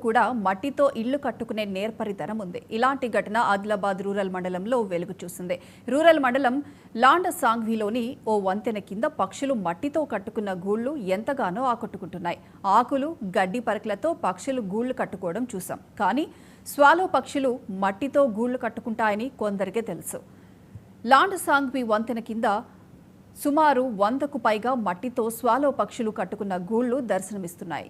కూడా మట్టితో ఇళ్లు కట్టుకునే నేర్పరితనం ఉంది. ఇలాంటి ఘటన ఆదిలాబాద్ రూరల్ మండలంలో వెలుగు చూసింది. రూరల్ మండలం లాండ సాంగ్విలోని ఓ వంతెన కింద పక్షులు మట్టితో కట్టుకున్న గూళ్లు ఎంతగానో ఆకట్టుకుంటున్నాయి. ఆకులు, గడ్డి పరకలతో పక్షులు గూళ్లు కట్టుకోవడం చూసాం. కానీ స్వాలో పక్షులు మట్టితో గూళ్లు కట్టుకుంటాయని కొందరికే తెలుసు. లాండ సాంగ్వి వంతెన కింద సుమారు 100కు పైగా మట్టితో స్వాలో పక్షులు కట్టుకున్న గూళ్లు దర్శనమిస్తున్నాయి.